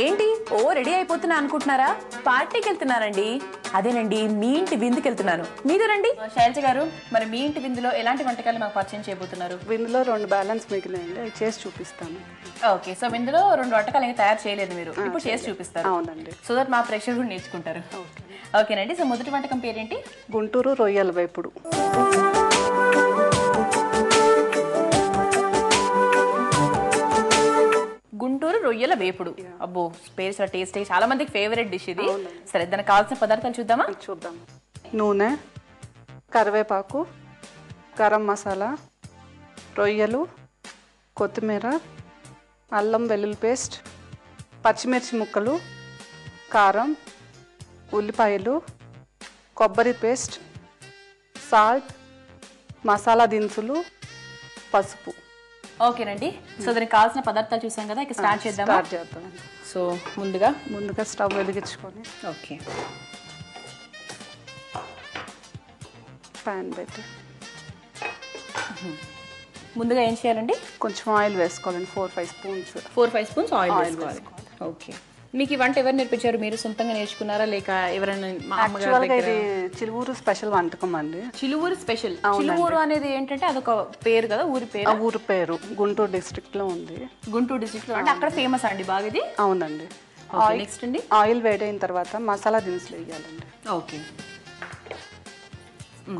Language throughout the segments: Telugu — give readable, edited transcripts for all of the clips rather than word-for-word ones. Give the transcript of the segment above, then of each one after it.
ఏంటి ఓ రెడీ అయిపోతున్నా అనుకుంటున్నారా? పార్టీకి వెళ్తున్నారండి. అదేనండి, మీ ఇంటి విందుకి వెళ్తున్నాను. మీరు రండి. శైలజ గారు, మరి మీ ఇంటి విందులో ఎలాంటి వంటకాలు మాకు పరిచయం చేయబోతున్నారు? విందులో 2 బ్యాలెన్స్ మిగిలినాయండి, అవి చేసి చూపిస్తాను. ఓకే, సో విందులో 2 వంటకాలు ఇంకా తయారు చేయలేదు మీరు, ఇప్పుడు చేసి చూపిస్తారు. అవునండి. సో దట్ మా ప్రేక్షకులు కూడా నేర్చుకుంటారు. ఓకేనండి, సో మొదటి వంటకం పేరేంటి? గుంటూరు రొయ్యల వేపుడు. గుంటూరు రొయ్యల వేపుడు. అబ్బో, పేరు చాలా టేస్టీ, చాలా మందికి ఫేవరెట్ డిష్ ఇది. సరే, దానికి కావాల్సిన పదార్థాలు చూద్దామా? చూద్దాం. నూనె, కరివేపాకు, గరం మసాలా, రొయ్యలు, కొత్తిమీర, అల్లం వెల్లుల్లి పేస్ట్, పచ్చిమిర్చి ముక్కలు, కారం, ఉల్లిపాయలు, కొబ్బరి పేస్ట్, సాల్ట్, మసాలా దినుసులు, పసుపు. ఓకేనండి, సో దానికి కావాల్సిన పదార్థాలు చూసాం కదా, ఇక స్టార్ట్ చేద్దాం. సో ముందుగా స్టవ్ వెలిగించుకొని ఓకే ప్యాన్ పెట్టి ముందుగా ఏం చేయాలండి? కొంచెం ఆయిల్ వేసుకోవాలండి. 4-5 స్పూన్స్. 4-5 స్పూన్స్ ఆయిల్ వేసుకోవాలి. ఓకే, మీకు ఈ వంట ఎవరు నేర్పించారు? మీరు సొంతంగా నేర్చుకున్నారా లేక ఎవరైనా? ఇది చిలువూరు స్పెషల్ వంటకం అండి. చిలువూరు స్పెషల్. చిలువూరు అనేది ఏంటంటే అదొక పేరు కదా, ఊరి పేరు? ఊరి పేరు గుంటూరు డిస్ట్రిక్ట్ లో ఉంది. గుంటూరు డిస్ట్రిక్ట్ లో అంటే అక్కడ ఫేమస్ అండి బాగా ఇది? అవునండి. నెక్స్ట్ అండి, ఆయిల్ వేడైన తర్వాత మసాలా దినుసులు వేయాలండి. ఓకే,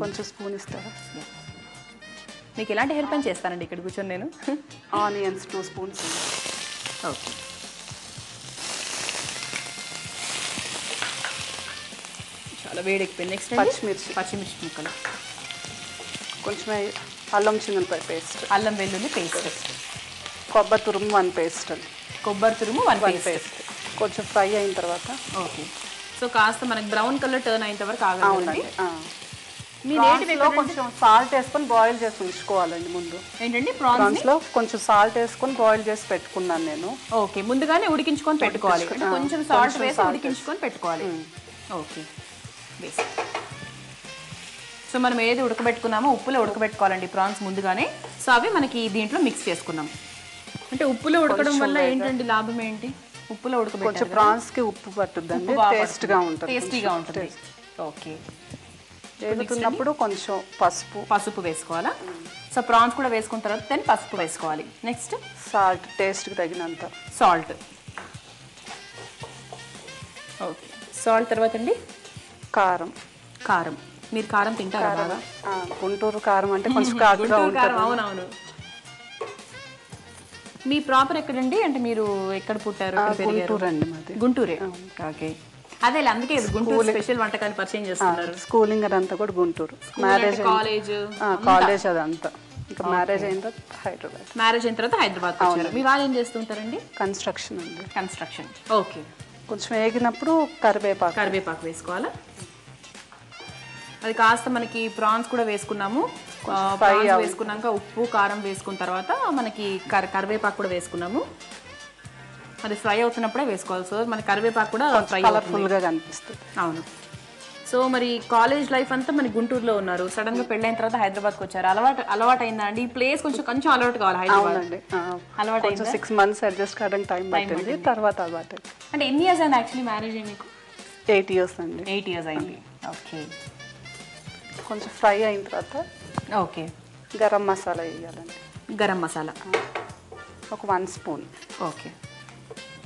కొంచెం స్పూన్ ఇస్తారా? మీకు ఎలాంటి హెల్ప్ అని చేస్తానండి ఇక్కడ కూర్చొని నేను. Onions 2 spoons. ఓకే, చాలా వేడెక్కిపోయింది. నెక్స్ట్ పచ్చిమిర్చి ముక్కలు, కొంచెం అల్లం చిన్నులపాయ పేస్ట్, అల్లం వెల్లుల్లి పేస్ట్, కొబ్బరి తురుము 1 పేస్ట్. కొబ్బరి తురుము 1 పేస్ట్. కొంచెం ఫ్రై అయిన తర్వాత ఓకే, సో కాస్త మనకి బ్రౌన్ కలర్ టర్న్ అయిన వరకు ఆగాలండి. మీ నేటిలో కొంచెం సాల్ట్ వేసుకొని బాయిల్ చేసి ఉంచుకోవాలండి ముందు. ఏంటండి? ప్రాన్స్ లో కొంచెం సాల్ట్ వేసుకొని బాయిల్ చేసి పెట్టుకున్నాను నేను. ఓకే, ముందుగానే ఉడికించుకొని పెట్టుకోవాలి, కొంచెం సాల్ట్ వేసి ఉడికించుకొని పెట్టుకోవాలి. ఓకే, సో మనం ఏది ఉడకబెట్టుకున్నామో ఉప్పులో ఉడకబెట్టుకోవాలండి ప్రాన్స్ ముందుగానే. సో అవి మనకి దీంట్లో మిక్స్ చేసుకున్నాం. అంటే ఉప్పులో ఉడకడం వల్ల ఏంటండి లాభం ఏంటి? ఉప్పులో ఉడకబెట్టాలి, కొంచెం ప్రాన్స్ కి ఉప్పు పట్టుద్దండి, టేస్టీగా ఉంటుంది. ఓకే, వేగుతున్నప్పుడు కొంచెం పసుపు వేసుకోవాలా? సో ప్రాన్స్ కూడా వేసుకున్న తర్వాత దాన్ని పసుపు వేసుకోవాలి. నెక్స్ట్ సాల్ట్, టేస్ట్కి తగినంత సాల్ట్. ఓకే, సాల్ట్ తర్వాత అండి కారం. మీరు కారం తింటారా బాగా? గుంటూరు కారం అంటే కొంచెం కారం. అవునవును. మీ ప్రాపర్ ఎక్కడండి? అంటే మీరు ఎక్కడ పుట్టారు? గుంటూరు అండి మాది. గుంటూరే. ఓకే, అదే అందుకే గుంటూరు స్పెషల్ వంటకాలు పరిచయం చేస్తున్నారు. స్కూలింగ్ అదంతా కూడా గుంటూరు. కాలేజ్ అదంతా. ఇంకా మ్యారేజ్ అయిన తర్వాత హైదరాబాద్ వచ్చారు. మీ వాళ్ళు ఏం చేస్తుంటారండి? కన్స్ట్రక్షన్ అండి. కన్స్ట్రక్షన్. ఓకే, కొంచెం వేగినప్పుడు కరివేపాకు వేసుకోవాలా? అది కాస్త మనకి ప్రాన్స్ కూడా వేసుకున్నాము. వేసుకున్నాక ఉప్పు కారం వేసుకున్న తర్వాత మనకి కరివేపాకు కూడా వేసుకున్నాము. అది ఫ్రై అవుతున్నప్పుడే వేసుకోవాలి. సో మన కరివేపాకు కూడా ఫ్రై కలర్ఫుల్గా కనిపిస్తుంది. అవును. సో మరి కాలేజ్ లైఫ్ అంతా మన గుంటూరులో ఉన్నారు, సడన్ గా పెళ్ళైన తర్వాత హైదరాబాద్కి వచ్చారు. అలవాటు అయిందా అండి? ఈ ప్లేస్ కొంచెం అలవాటు కావాలి. అలవాటు అయింది. 6 months అడ్జస్ట్ కావడానికి టైం పట్టింది. తర్వాత అలవాటు. అంటే ఎన్ని ఇయర్స్ అయింది యాక్చువల్లీ మ్యారేజ్ అయ్యి మీకు? 8 years అండి. 8 years అయింది. ఓకే, కొంచెం ఫ్రై అయిన తర్వాత ఓకే గరం మసాలా వేయాలండి. గరం మసాలా ఒక 1 స్పూన్. ఓకే,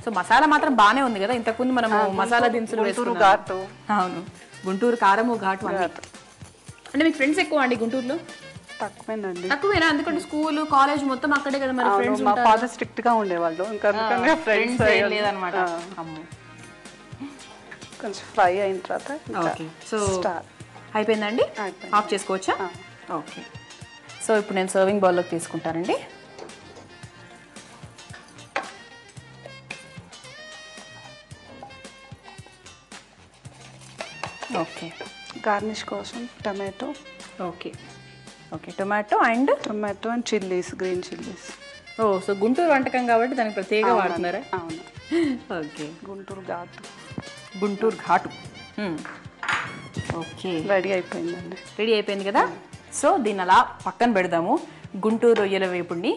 సో మసాలా మాత్రం బాగానే ఉంది కదా. ఇంతకుముందు మనం మసాలా దినుసులు వేసుకున్నాం. ఘాటు. అవును, గుంటూరు కారము ఘాటు. అంటే మీకు ఫ్రెండ్స్ ఎక్కువ అండి గుంటూరులో? తక్కువేనా? ఎందుకంటే స్కూల్ కాలేజ్ మొత్తం అక్కడే కదా మరి. ఫ్రెండ్స్ మా ఫాదర్ స్ట్రిక్ట్ గా ఉండేవాళ్ళు, ఇంకా ఫ్రెండ్స్ లేదన్నమాట. కొంచెం ఫ్రై అయిన తర్వాత ఓకే, సో అయిపోయిందండి, ఆఫ్ చేసుకోవచ్చా? ఓకే, సో ఇప్పుడు నేను సర్వింగ్ బౌల్లోకి తీసుకుంటానండి. ఓకే, గార్నిష్ కోసం tomato. Okay, tomato and chillies, green chillies. Oh, so Guntur వంటకం కాబట్టి దానికి ప్రత్యేకంగా వాడుతున్నారా? అవును. ఓకే, గుంటూరు ఘాటు. ఓకే, రెడీ అయిపోయిందండి. రెడీ అయిపోయింది కదా. సో దీన్ని అలా పక్కన పెడదాము. గుంటూరు రొయ్యల వేపుడిని.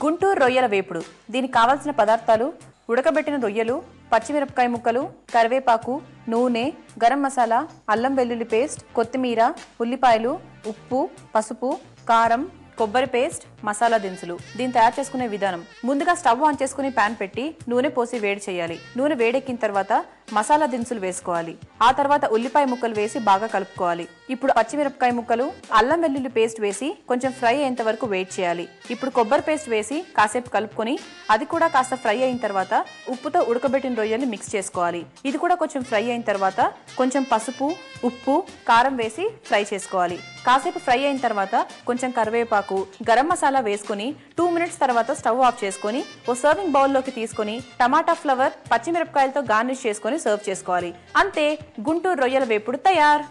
గుంటూరు రొయ్యల వేపుడు, దీనికి కావాల్సిన పదార్థాలు ఉడకబెట్టిన రొయ్యలు, పచ్చిమిరపకాయ ముక్కలు, కరివేపాకు, నూనె, గరం మసాలా, అల్లం వెల్లుల్లి పేస్ట్, కొత్తిమీర, ఉల్లిపాయలు, ఉప్పు, పసుపు, కారం, కొబ్బరి పేస్ట్, మసాలా దినుసులు. దీన్ని తయారు చేసుకునే విధానం: ముందుగా స్టవ్ ఆన్ చేసుకుని పాన్ పెట్టి నూనె పోసి వేడి చేయాలి. నూనె వేడెక్కిన తర్వాత మసాలా దినుసులు వేసుకోవాలి. ఆ తర్వాత ఉల్లిపాయ ముక్కలు వేసి బాగా కలుపుకోవాలి. ఇప్పుడు పచ్చిమిరపకాయ ముక్కలు, అల్లం వెల్లుల్లి పేస్ట్ వేసి కొంచెం ఫ్రై అయ్యేంత వరకు వెయిట్ చేయాలి. ఇప్పుడు కొబ్బరి పేస్ట్ వేసి కాసేపు కలుపుకొని అది కూడా కాస్త ఫ్రై అయిన తర్వాత ఉప్పుతో ఉడకబెట్టిన రొయ్యల్ని మిక్స్ చేసుకోవాలి. ఇది కూడా కొంచెం ఫ్రై అయిన తర్వాత కొంచెం పసుపు, ఉప్పు, కారం వేసి ఫ్రై చేసుకోవాలి. కాసేపు ఫ్రై అయిన తర్వాత కొంచెం కరివేపాకు, గరం మసాలా వేసుకుని 2 మినిట్స్ తర్వాత స్టవ్ ఆఫ్ చేసుకుని ఓ సర్వింగ్ బౌల్లోకి తీసుకుని టమాటా ఫ్లవర్, పచ్చిమిరపకాయలతో గార్నిష్ చేసుకుని సర్వ్ చేసుకోవాలి. అంతే, గుంటూరు రొయ్యల వేపుడు తయారు.